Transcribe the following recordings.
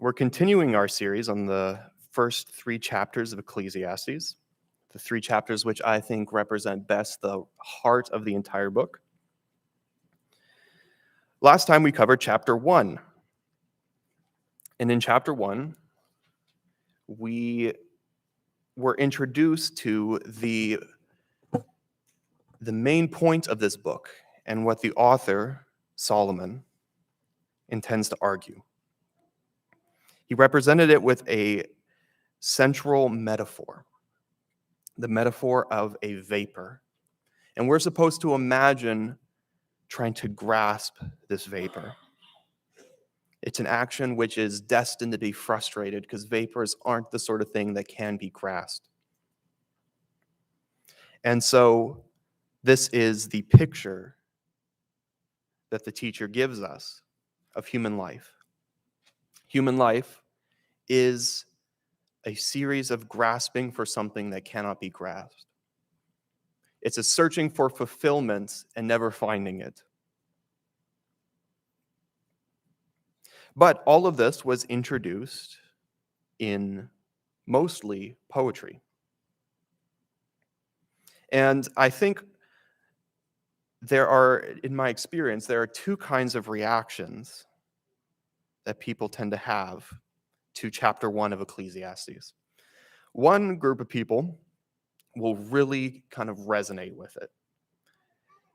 We're continuing our series on the first 3 chapters of Ecclesiastes, the 3 chapters which I think represent best the heart of the entire book. Last time we covered chapter 1. And in chapter 1, we were introduced to the main point of this book and what the author, Solomon, intends to argue. He represented it with a central metaphor, the metaphor of a vapor. And we're supposed to imagine trying to grasp this vapor. It's an action which is destined to be frustrated because vapors aren't the sort of thing that can be grasped. And so this is the picture that the teacher gives us of human life. Human life is a series of grasping for something that cannot be grasped. It's a searching for fulfillment and never finding it. But all of this was introduced in mostly poetry. And I think in my experience, there are 2 kinds of reactions that people tend to have to chapter 1 of Ecclesiastes. One group of people will really kind of resonate with it.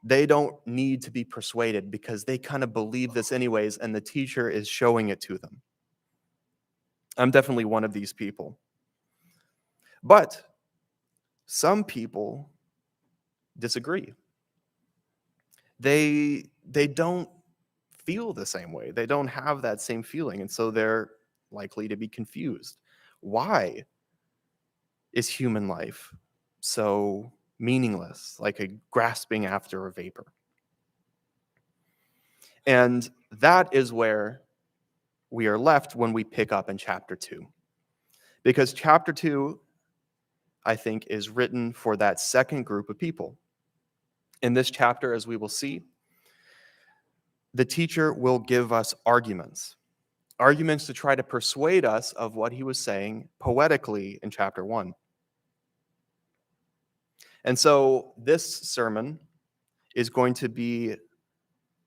They don't need to be persuaded because they kind of believe this anyways, and the teacher is showing it to them. I'm definitely one of these people. But some people disagree. They don't feel the same way. They don't have that same feeling, and so they're likely to be confused. Why is human life so meaningless, like a grasping after a vapor? And that is where we are left when we pick up in chapter 2. Because chapter 2, I think, is written for that second group of people. In this chapter, as we will see, the teacher will give us arguments to try to persuade us of what he was saying poetically in chapter 1. And so this sermon is going to be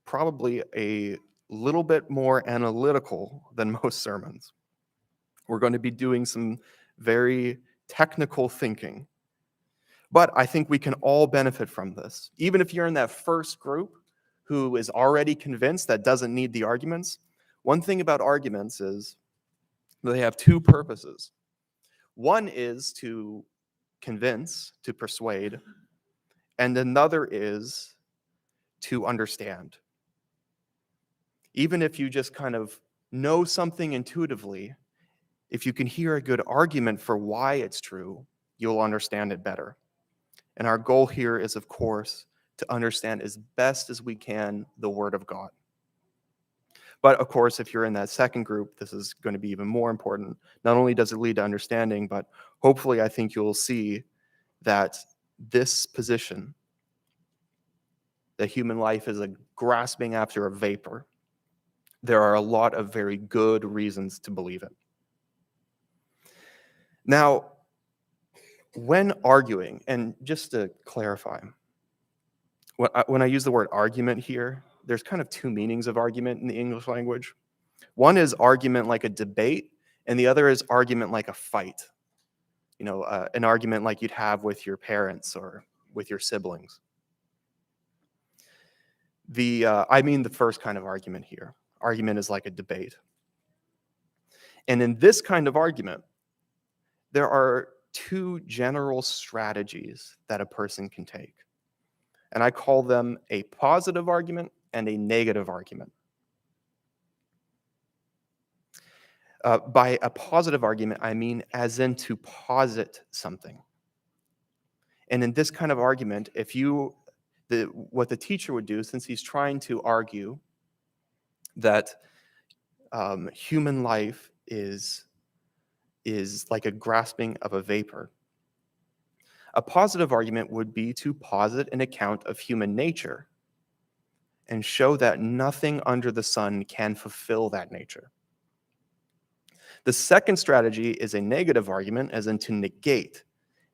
probably a little bit more analytical than most sermons. We're going to be doing some very technical thinking. But I think we can all benefit from this. Even if you're in that first group who is already convinced that doesn't need the arguments, one thing about arguments is they have 2 purposes. One is to convince, to persuade, and another is to understand. Even if you just kind of know something intuitively, if you can hear a good argument for why it's true, you'll understand it better. And our goal here is, of course, to understand as best as we can the Word of God. But of course, if you're in that second group, this is going to be even more important. Not only does it lead to understanding, but hopefully I think you'll see that this position, that human life is a grasping after a vapor, there are a lot of very good reasons to believe it. Now, when arguing, and just to clarify, when I use the word argument here, there's kind of 2 meanings of argument in the English language. One is argument like a debate, and the other is argument like a fight. An argument like you'd have with your parents or with your siblings. I mean the first kind of argument here. Argument is like a debate. And in this kind of argument, there are 2 general strategies that a person can take. And I call them a positive argument and a negative argument. By a positive argument, I mean as in to posit something. And in this kind of argument, what the teacher would do, since he's trying to argue that human life is like a grasping of a vapor, a positive argument would be to posit an account of human nature and show that nothing under the sun can fulfill that nature. The second strategy is a negative argument, as in to negate.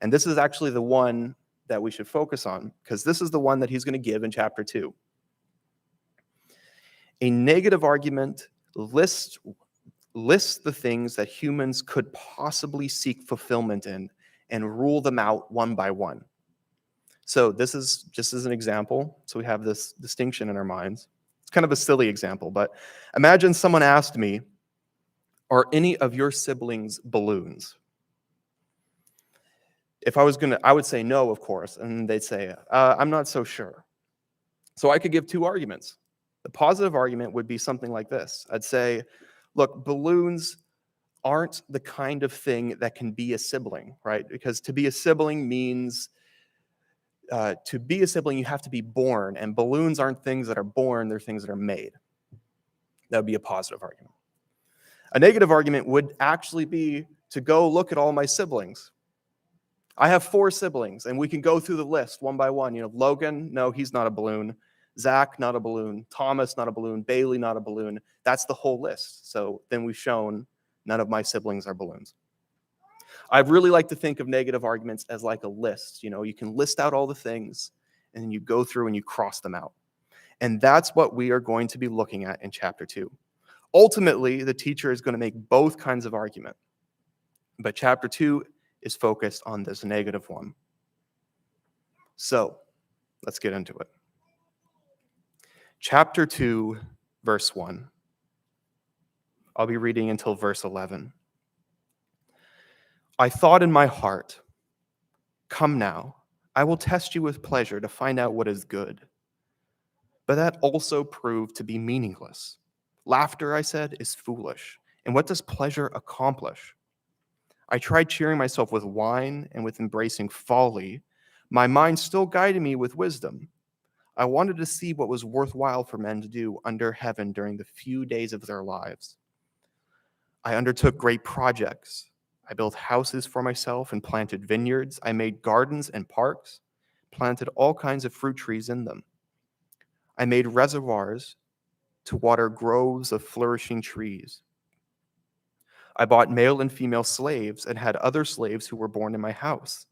And this is actually the one that we should focus on, because this is the one that he's going to give in chapter 2. A negative argument lists the things that humans could possibly seek fulfillment in and rule them out one by one. So this is just as an example. So we have this distinction in our minds. It's kind of a silly example, but imagine someone asked me, are any of your siblings balloons? If I was I would say no, of course, and they'd say, I'm not so sure. So I could give two arguments. The positive argument would be something like this. I'd say, look, balloons aren't the kind of thing that can be a sibling, right? Because to be a sibling means, to be a sibling, you have to be born, and balloons aren't things that are born, they're things that are made. That would be a positive argument. A negative argument would actually be to go look at all my siblings. I have 4 siblings, and we can go through the list one by one. Logan, no, he's not a balloon. Zach, not a balloon. Thomas, not a balloon. Bailey, not a balloon. That's the whole list. So then we've shown none of my siblings are balloons. I'd really like to think of negative arguments as like a list. You can list out all the things, and then you go through and you cross them out. And that's what we are going to be looking at in chapter 2. Ultimately, the teacher is going to make both kinds of argument. But chapter 2 is focused on this negative one. So let's get into it. Chapter 2, verse 1. I'll be reading until verse 11. I thought in my heart, come now, I will test you with pleasure to find out what is good. But that also proved to be meaningless. Laughter, I said, is foolish. And what does pleasure accomplish? I tried cheering myself with wine and with embracing folly. My mind still guided me with wisdom. I wanted to see what was worthwhile for men to do under heaven during the few days of their lives. I undertook great projects. I built houses for myself and planted vineyards. I made gardens and parks, planted all kinds of fruit trees in them. I made reservoirs to water groves of flourishing trees. I bought male and female slaves and had other slaves who were born in my house.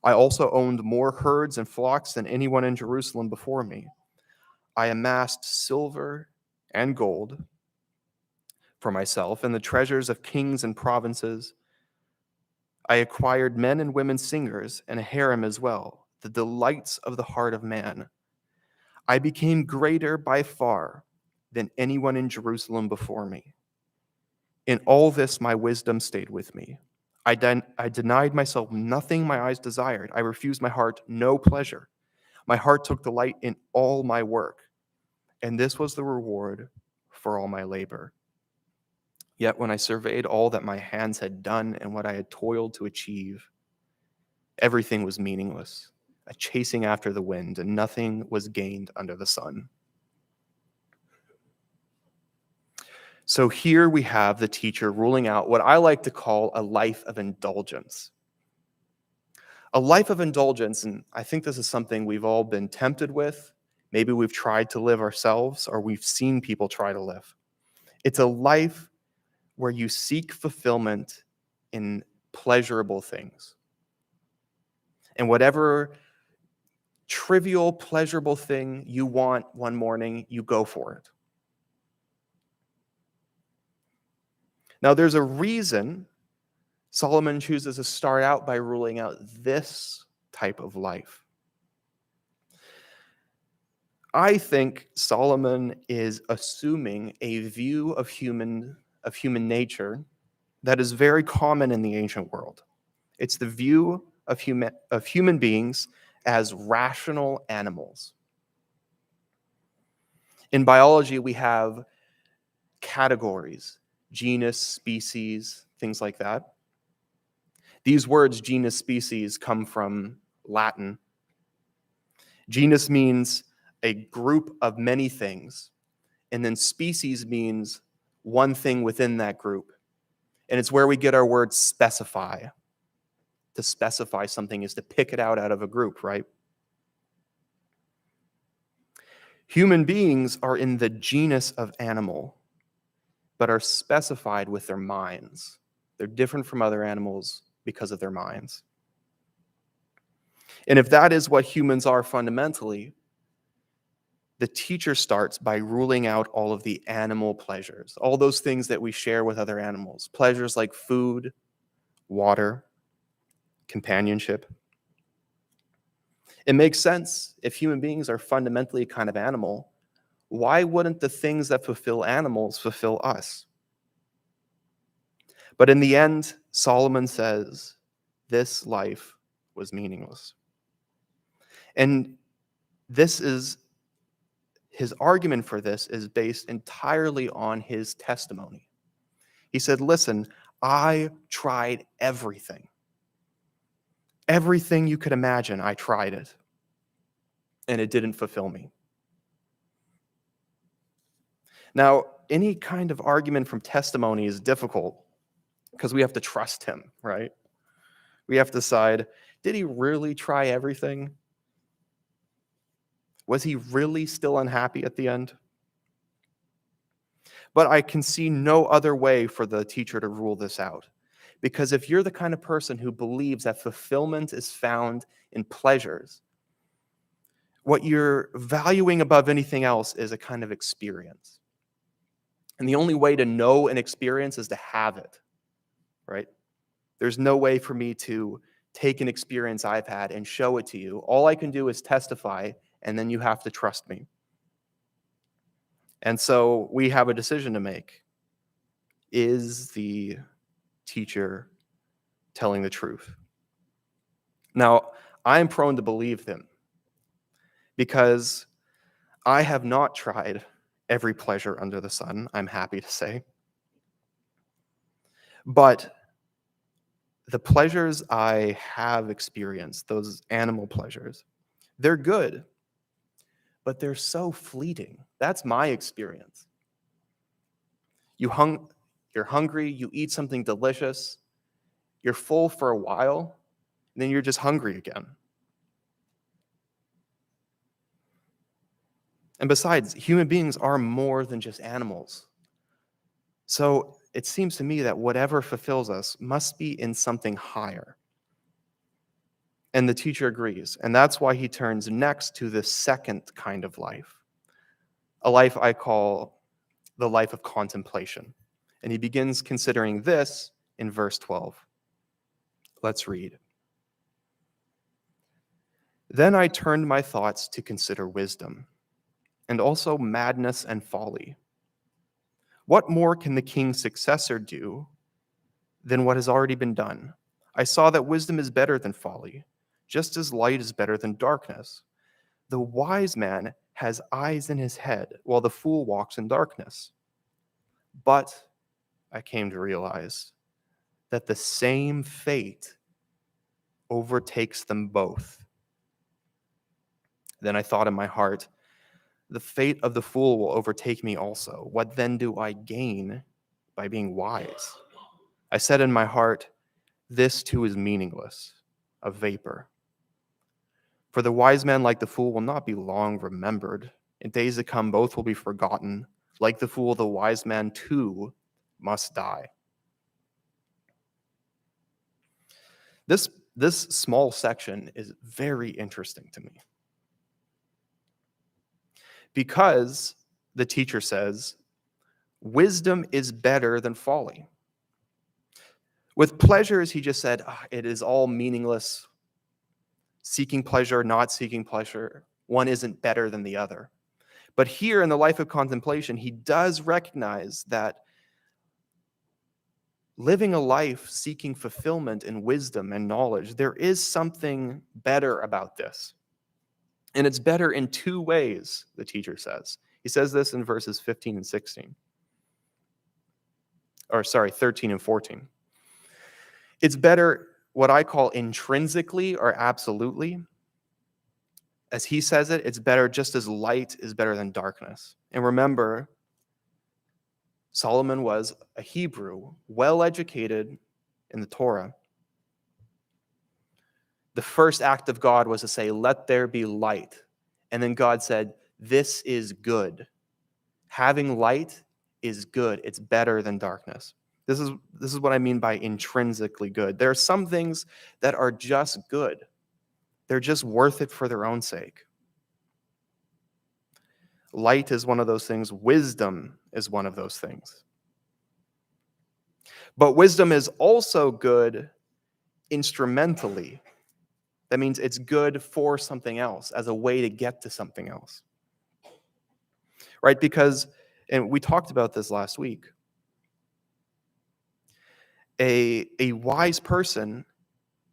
I also owned more herds and flocks than anyone in Jerusalem before me. I amassed silver and gold for myself and the treasures of kings and provinces. I acquired men and women singers and a harem as well, the delights of the heart of man. I became greater by far than anyone in Jerusalem before me. In all this, my wisdom stayed with me. I denied myself nothing my eyes desired. I refused my heart no pleasure. My heart took delight in all my work, and this was the reward for all my labor. Yet when I surveyed all that my hands had done and what I had toiled to achieve, everything was meaningless, a chasing after the wind, and nothing was gained under the sun. So here we have the teacher ruling out what I like to call a life of indulgence. A life of indulgence, and I think this is something we've all been tempted with. Maybe we've tried to live ourselves, or we've seen people try to live. It's a life where you seek fulfillment in pleasurable things. And whatever trivial, pleasurable thing you want one morning, you go for it. Now, there's a reason Solomon chooses to start out by ruling out this type of life. I think Solomon is assuming a view of human nature that is very common in the ancient world. It's the view of human beings as rational animals. In biology, we have categories, genus, species, things like that. These words, genus, species, come from Latin. Genus means a group of many things, and then species means one thing within that group. And it's where we get our word specify. To specify something is to pick it out of a group, right? Human beings are in the genus of animal. but are specified with their minds. They're different from other animals because of their minds. And if that is what humans are fundamentally, the teacher starts by ruling out all of the animal pleasures, all those things that we share with other animals, pleasures like food, water, companionship. It makes sense. If human beings are fundamentally a kind of animal, why wouldn't the things that fulfill animals fulfill us? But in the end, Solomon says, this life was meaningless. And his argument for this is based entirely on his testimony. He said, listen, I tried everything. Everything you could imagine, I tried it. And it didn't fulfill me. Now, any kind of argument from testimony is difficult because we have to trust him, right? We have to decide, did he really try everything? Was he really still unhappy at the end? But I can see no other way for the teacher to rule this out. Because if you're the kind of person who believes that fulfillment is found in pleasures, what you're valuing above anything else is a kind of experience. And the only way to know an experience is to have it, right? There's no way for me to take an experience I've had and show it to you. All I can do is testify, and then you have to trust me. And so we have a decision to make. Is the teacher telling the truth? Now, I'm prone to believe him because I have not tried every pleasure under the sun, I'm happy to say. But the pleasures I have experienced, those animal pleasures, they're good, but they're so fleeting. That's my experience. You're hungry, you eat something delicious, you're full for a while, and then you're just hungry again. And besides, human beings are more than just animals. So it seems to me that whatever fulfills us must be in something higher. And the teacher agrees. And that's why he turns next to the second kind of life, a life I call the life of contemplation. And he begins considering this in verse 12. Let's read. Then I turned my thoughts to consider wisdom, and also madness and folly. What more can the king's successor do than what has already been done? I saw that wisdom is better than folly, just as light is better than darkness. The wise man has eyes in his head, while the fool walks in darkness. But I came to realize that the same fate overtakes them both. Then I thought in my heart, the fate of the fool will overtake me also. What then do I gain by being wise? I said in my heart, this too is meaningless, a vapor. For the wise man, like the fool, will not be long remembered. In days to come, both will be forgotten. Like the fool, the wise man too must die. This small section is very interesting to me. Because the teacher says, wisdom is better than folly. With pleasures, he just said, it is all meaningless. Seeking pleasure, not seeking pleasure, one isn't better than the other. But here in the life of contemplation, he does recognize that living a life seeking fulfillment in wisdom and knowledge, there is something better about this. And it's better in two ways, the teacher says. He says this in verses 15 and 16. 13 and 14. It's better what I call intrinsically or absolutely. As he says it, it's better just as light is better than darkness. And remember, Solomon was a Hebrew, well-educated in the Torah. The first act of God was to say, let there be light. And then God said, this is good. Having light is good. It's better than darkness. This is what I mean by intrinsically good. There are some things that are just good. They're just worth it for their own sake. Light is one of those things. Wisdom is one of those things. But wisdom is also good instrumentally. That means it's good for something else, as a way to get to something else. Right? Because, and we talked about this last week, a wise person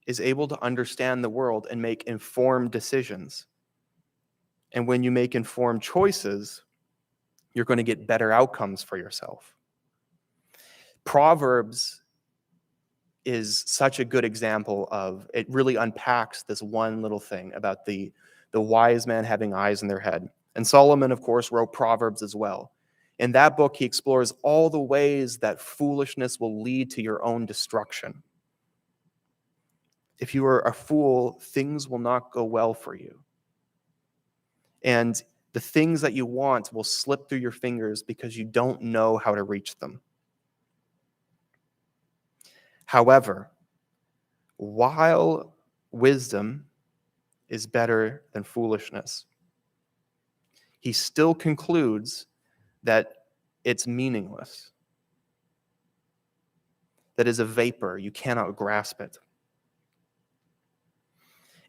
is able to understand the world and make informed decisions. And when you make informed choices, you're going to get better outcomes for yourself. Proverbs is such a good example of, it really unpacks this one little thing about the wise man having eyes in their head. And Solomon, of course, wrote Proverbs as well. In that book, he explores all the ways that foolishness will lead to your own destruction. If you are a fool, things will not go well for you. And the things that you want will slip through your fingers because you don't know how to reach them. However, while wisdom is better than foolishness, he still concludes that it's meaningless. That is a vapor. You cannot grasp it.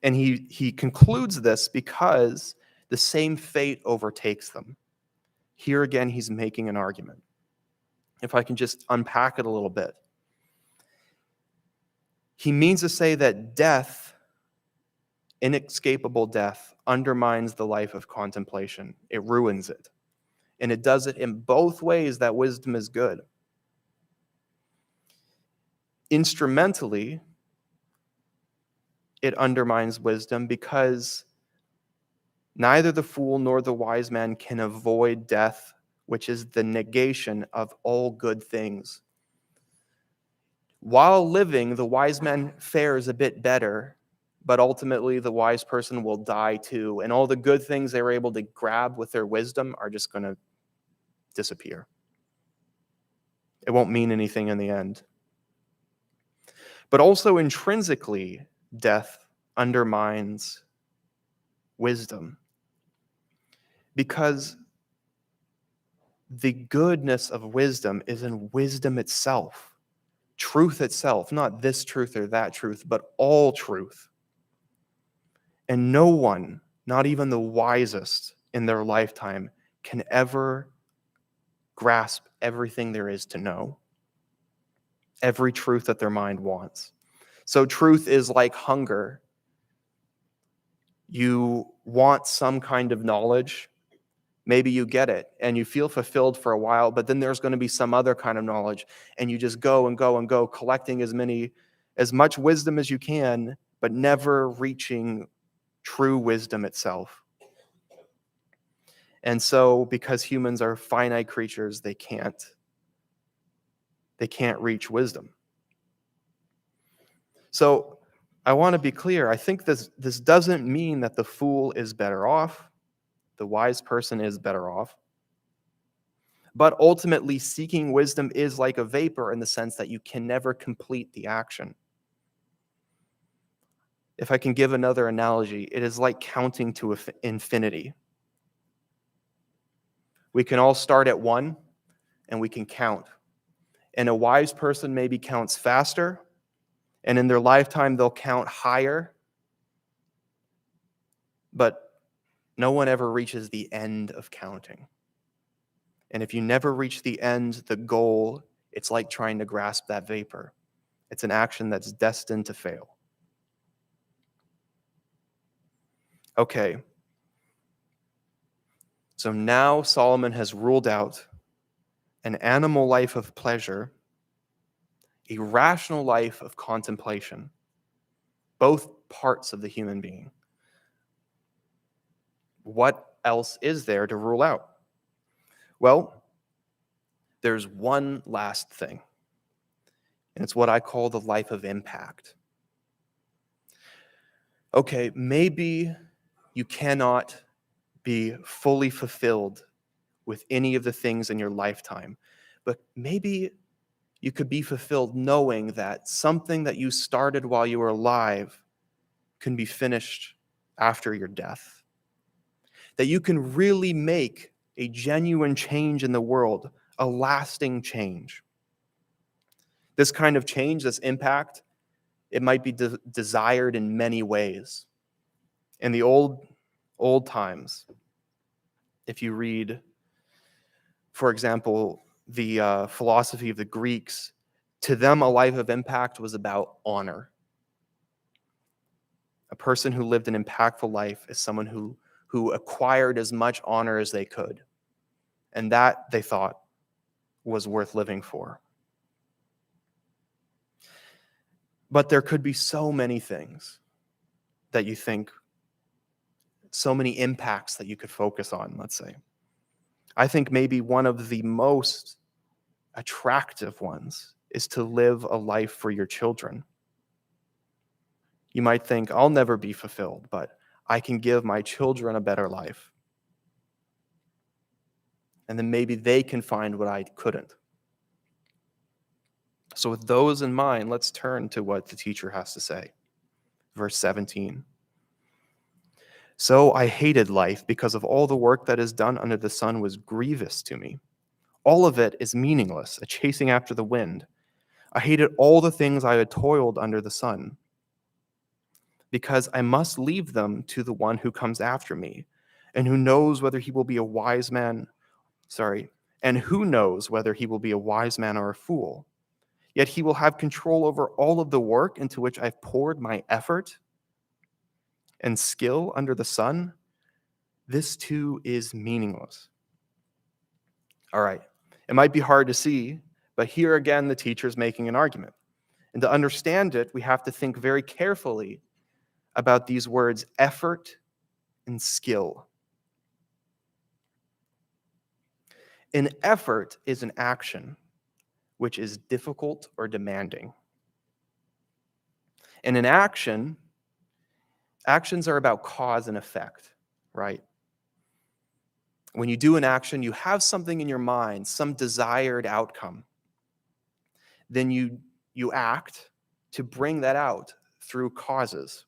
And he concludes this because the same fate overtakes them. Here again, he's making an argument. If I can just unpack it a little bit. He means to say that death, inescapable death, undermines the life of contemplation. It ruins it. And it does it in both ways that wisdom is good. Instrumentally, it undermines wisdom because neither the fool nor the wise man can avoid death, which is the negation of all good things. While living, the wise man fares a bit better, but ultimately the wise person will die too, and all the good things they were able to grab with their wisdom are just going to disappear. It won't mean anything in the end. But also intrinsically, death undermines wisdom because the goodness of wisdom is in wisdom itself, truth itself, not this truth or that truth, but all truth. And no one, not even the wisest in their lifetime, can ever grasp everything there is to know, every truth that their mind wants. So truth is like hunger. You want some kind of knowledge. Maybe you get it and you feel fulfilled for a while, but then there's going to be some other kind of knowledge, and you just go and go and go, collecting as much wisdom as you can, but never reaching true wisdom itself. And so, because humans are finite creatures, they can't reach wisdom. So, I want to be clear. I think this doesn't mean that the fool is better off. The wise person is better off. But ultimately, seeking wisdom is like a vapor in the sense that you can never complete the action. If I can give another analogy, it is like counting to infinity. We can all start at 1 and we can count. And a wise person maybe counts faster, and in their lifetime they'll count higher. But no one ever reaches the end of counting. And if you never reach the end, the goal, it's like trying to grasp that vapor. It's an action that's destined to fail. Okay. So now Solomon has ruled out an animal life of pleasure, a rational life of contemplation, both parts of the human being. What else is there to rule out? Well, there's one last thing, and it's what I call the life of impact. Okay, maybe you cannot be fully fulfilled with any of the things in your lifetime, but maybe you could be fulfilled knowing that something that you started while you were alive can be finished after your death. That you can really make a genuine change in the world, a lasting change. This kind of change, this impact, it might be desired in many ways. In the old times, if you read, for example, the philosophy of the Greeks, to them a life of impact was about honor. A person who lived an impactful life is someone who acquired as much honor as they could. And that, they thought, was worth living for. But there could be so many things that you think, so many impacts that you could focus on, let's say. I think maybe one of the most attractive ones is to live a life for your children. You might think, I'll never be fulfilled, but I can give my children a better life. And then maybe they can find what I couldn't. So with those in mind, let's turn to what the teacher has to say. Verse 17. So I hated life because of all the work that is done under the sun was grievous to me. All of it is meaningless, a chasing after the wind. I hated all the things I had toiled under the sun, because I must leave them to the one who comes after me, and who knows whether he will be a wise man, and who knows whether he will be a wise man or a fool. Yet he will have control over all of the work into which I've poured my effort and skill under the sun. This too is meaningless. All right, it might be hard to see, but here again, the teacher's making an argument. And to understand it, we have to think very carefully about these words, effort and skill. An effort is an action which is difficult or demanding. And an actions are about cause and effect, right? When you do an action, you have something in your mind, some desired outcome. Then you act to bring that out through causes.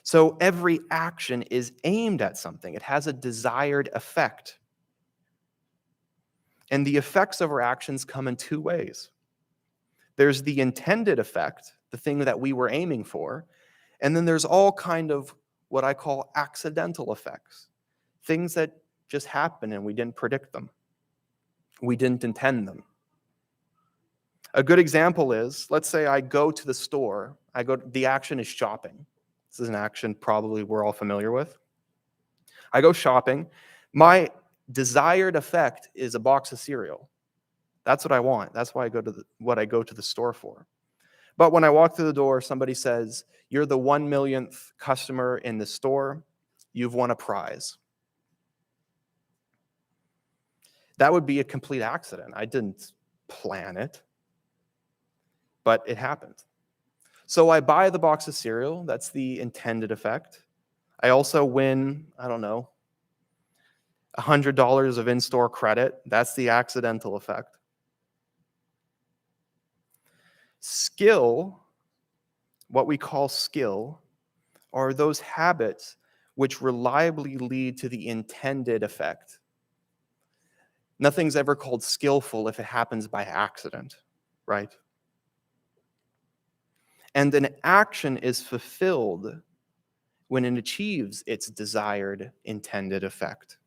So every action is aimed at something. It has a desired effect. And the effects of our actions come in two ways. There's the intended effect, the thing that we were aiming for, and then there's all kind of what I call accidental effects, things that just happen and we didn't predict them. We didn't intend them. A good example is, let's say I go to the store. The action is shopping. This is an action probably we're all familiar with. I go shopping. My desired effect is a box of cereal. That's what I want. That's why I go to the store for. But when I walk through the door, somebody says, "You're the 1 millionth customer in the store. You've won a prize." That would be a complete accident. I didn't plan it, but it happened. So I buy the box of cereal. That's the intended effect. I also win, I don't know, $100 of in-store credit. That's the accidental effect. Skill, what we call skill, are those habits which reliably lead to the intended effect. Nothing's ever called skillful if it happens by accident, right? And an action is fulfilled when it achieves its desired intended effect.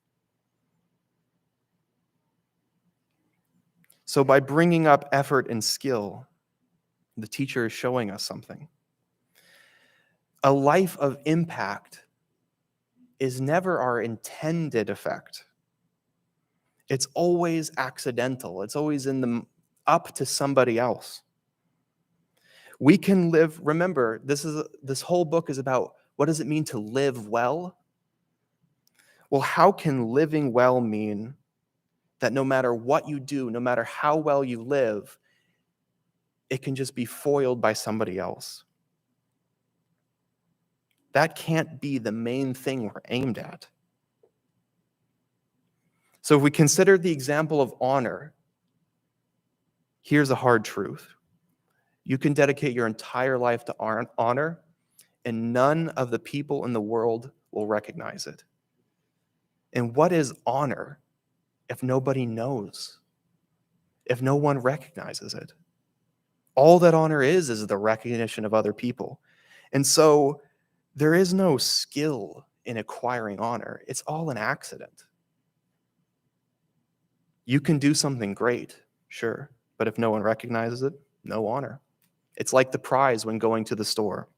So by bringing up effort and skill, the teacher is showing us something. A life of impact is never our intended effect. It's always accidental. It's always up to somebody else. We can live, remember, this whole book is about what does it mean to live well? Well, how can living well mean that no matter what you do, no matter how well you live, it can just be foiled by somebody else? That can't be the main thing we're aimed at. So if we consider the example of honor, here's a hard truth. You can dedicate your entire life to honor, and none of the people in the world will recognize it. And what is honor if nobody knows, if no one recognizes it? All that honor is the recognition of other people. And so there is no skill in acquiring honor. It's all an accident. You can do something great, sure, but if no one recognizes it, no honor. It's like the prize when going to the store.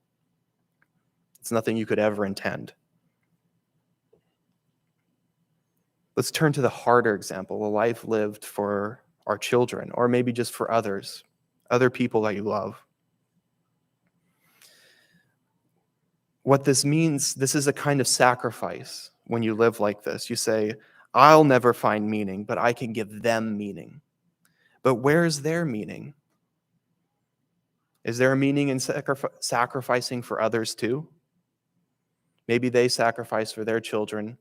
It's nothing you could ever intend. Let's turn to the harder example, a life lived for our children, or maybe just for others, other people that you love. What this means, this is a kind of sacrifice when you live like this. You say, I'll never find meaning, but I can give them meaning. But where is their meaning? Is there a meaning in sacrificing for others too? Maybe they sacrifice for their children,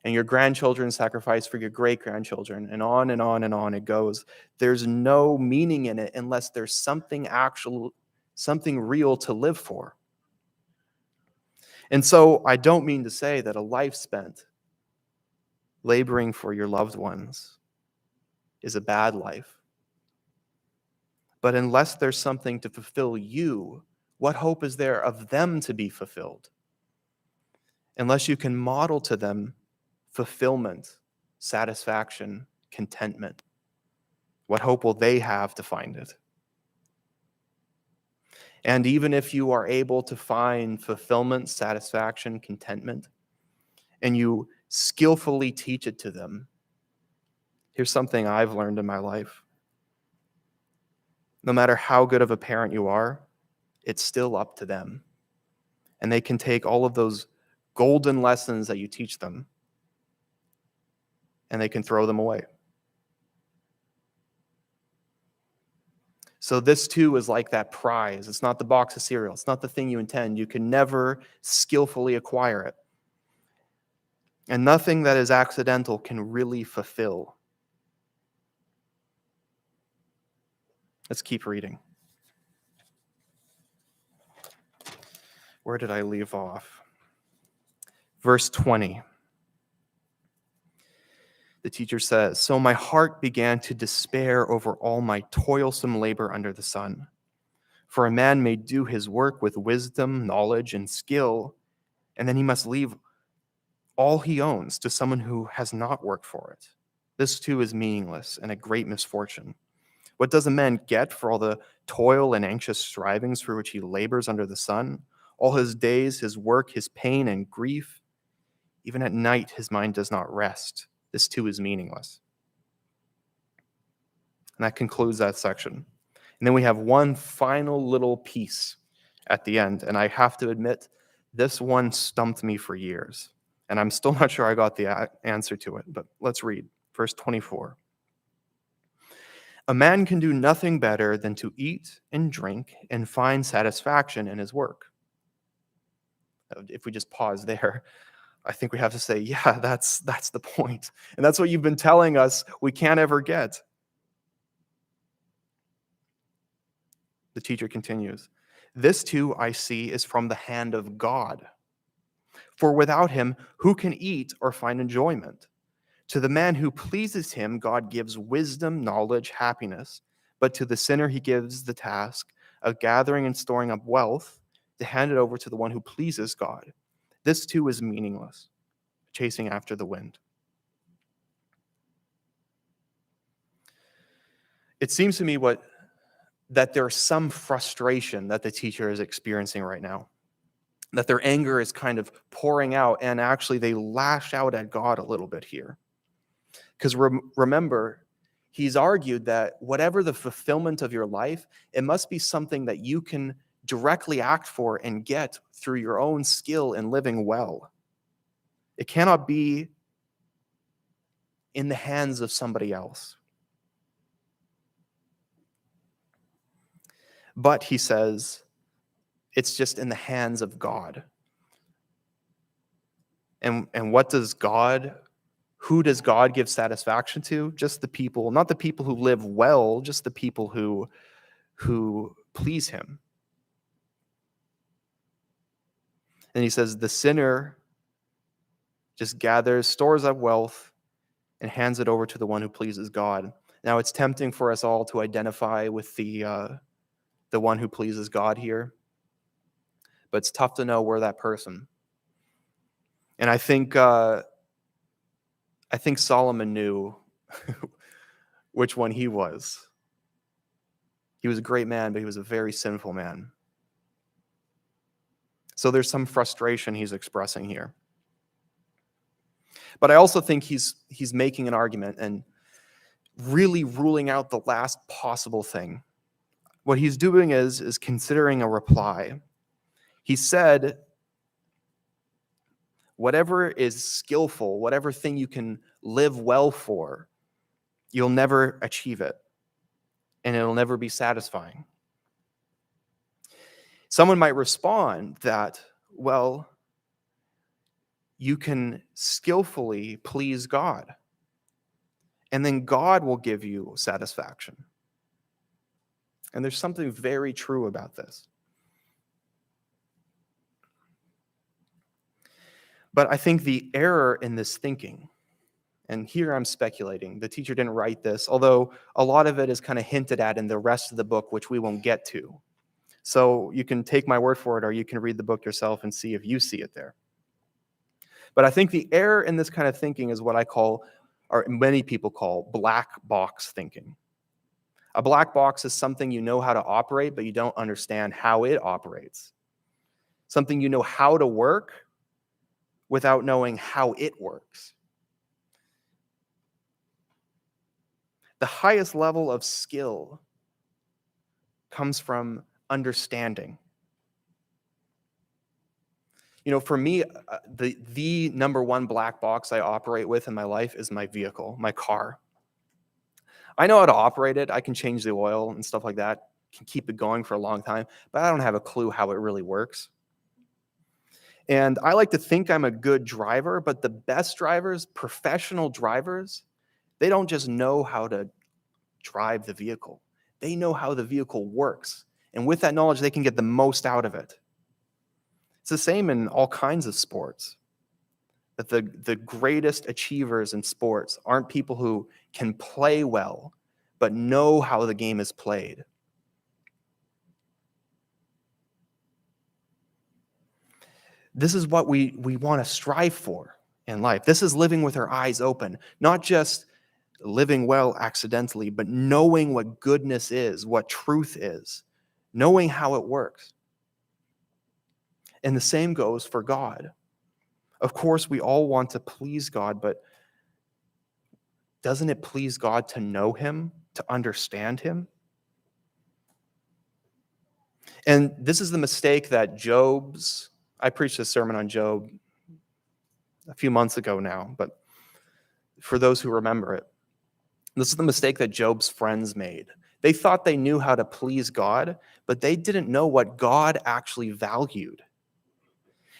and your grandchildren sacrifice for your great-grandchildren, and on and on and on it goes. There's no meaning in it unless there's something actual, something real to live for. And so I don't mean to say that a life spent laboring for your loved ones is a bad life. But unless there's something to fulfill you, what hope is there of them to be fulfilled? Unless you can model to them fulfillment, satisfaction, contentment, what hope will they have to find it? And even if you are able to find fulfillment, satisfaction, contentment, and you skillfully teach it to them, here's something I've learned in my life. No matter how good of a parent you are, it's still up to them. And they can take all of those golden lessons that you teach them, and they can throw them away. So this too is like that prize. It's not the box of cereal. It's not the thing you intend. You can never skillfully acquire it. And nothing that is accidental can really fulfill. Let's keep reading. Where did I leave off? Verse 20. The teacher says, "So my heart began to despair over all my toilsome labor under the sun. For a man may do his work with wisdom, knowledge, and skill, and then he must leave all he owns to someone who has not worked for it. This too is meaningless and a great misfortune. What does a man get for all the toil and anxious strivings for which he labors under the sun? All his days, his work, his pain and grief, even at night his mind does not rest. This too is meaningless." And that concludes that section. And then we have one final little piece at the end. And I have to admit, this one stumped me for years. And I'm still not sure I got the answer to it. But let's read verse 24. "A man can do nothing better than to eat and drink and find satisfaction in his work." If we just pause there, I think we have to say, yeah, that's the point. And that's what you've been telling us we can't ever get. The teacher continues, "This too, I see, is from the hand of God. For without him, who can eat or find enjoyment? To the man who pleases him, God gives wisdom, knowledge, happiness. But to the sinner, he gives the task of gathering and storing up wealth to hand it over to the one who pleases God. This too is meaningless, chasing after the wind." It seems to me that there's some frustration that the teacher is experiencing right now, that their anger is kind of pouring out, and actually they lash out at God a little bit here. Because remember, he's argued that whatever the fulfillment of your life, it must be something that you can directly act for and get through your own skill in living well. It cannot be in the hands of somebody else. But he says, it's just in the hands of God. And what does God Who does God give satisfaction to? Just the people, not the people who live well, just the people who please him. And he says, the sinner just gathers, stores up wealth, and hands it over to the one who pleases God. Now, it's tempting for us all to identify with the one who pleases God here, but it's tough to know where that person. And I think Solomon knew which one he was. He was a great man, but he was a very sinful man. So there's some frustration he's expressing here. But I also think he's making an argument and really ruling out the last possible thing. What he's doing is considering a reply. He said, whatever is skillful, whatever thing you can live well for, you'll never achieve it, and it'll never be satisfying. Someone might respond that, well, you can skillfully please God, and then God will give you satisfaction. And there's something very true about this. But I think the error in this thinking, and here I'm speculating, the teacher didn't write this, although a lot of it is kind of hinted at in the rest of the book, which we won't get to. So you can take my word for it, or you can read the book yourself and see if you see it there. But I think the error in this kind of thinking is what I call, or many people call, black box thinking. A black box is something you know how to operate, but you don't understand how it operates. Something you know how to work without knowing how it works. The highest level of skill comes from understanding. You know, for me, the number one black box I operate with in my life is my vehicle, my car. I know how to operate it. I can change the oil and stuff like that, can keep it going for a long time, but I don't have a clue how it really works. And I like to think I'm a good driver, but the best drivers, professional drivers, they don't just know how to drive the vehicle. They know how the vehicle works. And with that knowledge, they can get the most out of it. It's the same in all kinds of sports. That the greatest achievers in sports aren't people who can play well, but know how the game is played. This is what we want to strive for in life. This is living with our eyes open, not just living well accidentally, but knowing what goodness is, what truth is, knowing how it works. And the same goes for God. Of course, we all want to please God, but doesn't it please God to know him, to understand him? And this is the mistake that I preached a sermon on Job a few months ago now, but for those who remember it, this is the mistake that Job's friends made. They thought they knew how to please God, but they didn't know what God actually valued.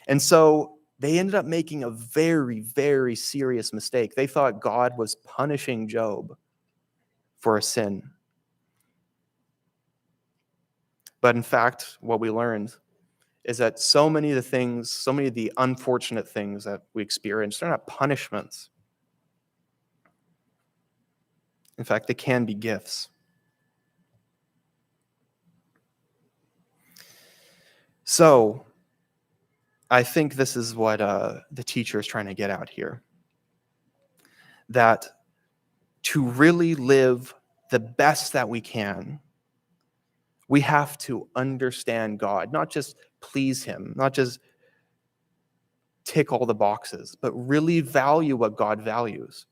And so they ended up making a very, very serious mistake. They thought God was punishing Job for a sin. But in fact, what we learned is that so many of the unfortunate things that we experience, they're not punishments. In fact, they can be gifts. So I think this is what the teacher is trying to get out here. That to really live the best that we can, we have to understand God, not just please him, not just tick all the boxes, but really value what God values.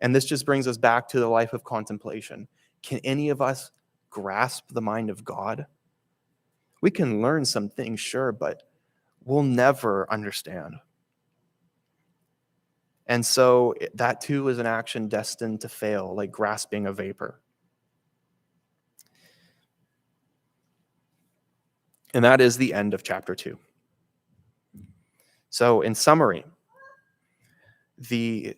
And this just brings us back to the life of contemplation. Can any of us grasp the mind of God? We can learn some things, sure, but we'll never understand. And so that too is an action destined to fail, like grasping a vapor. And that is the end of chapter 2. So in summary, the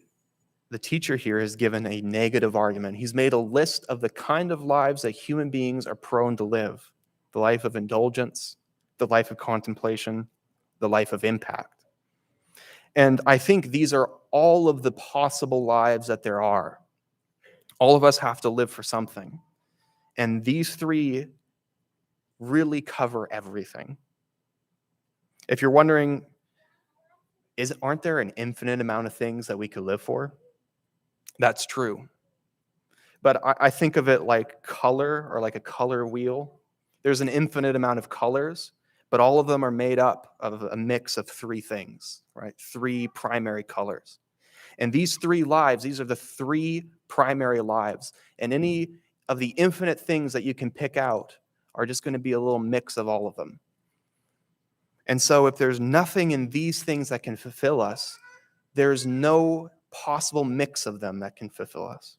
the teacher here has given a negative argument. He's made a list of the kind of lives that human beings are prone to live: the life of indulgence, the life of contemplation, the life of impact. And I think these are all of the possible lives that there are. All of us have to live for something. And these three really cover everything. If you're wondering, aren't there an infinite amount of things that we could live for? That's true. But I think of it like color, or like a color wheel. There's an infinite amount of colors, but all of them are made up of a mix of three things, right? Three primary colors. And these three lives, these are the three primary lives. And any of the infinite things that you can pick out are just going to be a little mix of all of them. And so if there's nothing in these things that can fulfill us, there's no possible mix of them that can fulfill us.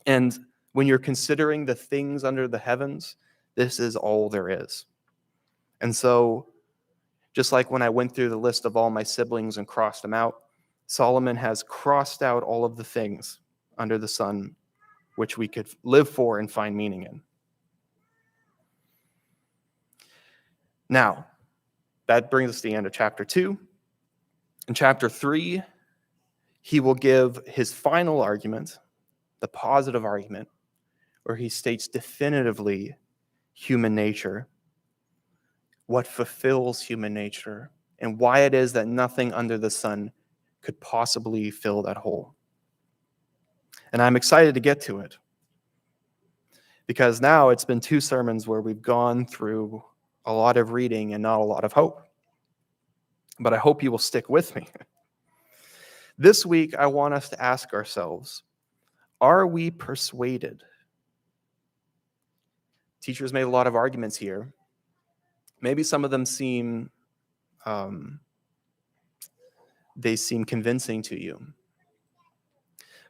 And when you're considering the things under the heavens, this is all there is. And so, just like when I went through the list of all my siblings and crossed them out, Solomon has crossed out all of the things under the sun which we could live for and find meaning in. Now, that brings us to the end of chapter 2. In chapter 3, he will give his final argument, the positive argument, where he states definitively human nature, what fulfills human nature, and why it is that nothing under the sun could possibly fill that hole. And I'm excited to get to it, because now it's been 2 sermons where we've gone through a lot of reading and not a lot of hope. But I hope you will stick with me. This week, I want us to ask ourselves, are we persuaded? Teachers made a lot of arguments here. Maybe some of them seem convincing to you.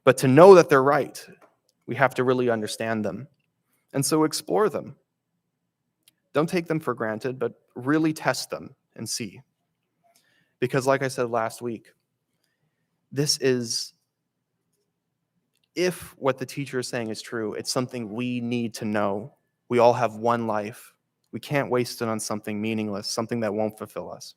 But to know that they're right, we have to really understand them. And so explore them. Don't take them for granted, but really test them and see. Because like I said last week, this is, if what the teacher is saying is true, it's something we need to know. We all have one life. We can't waste it on something meaningless, something that won't fulfill us.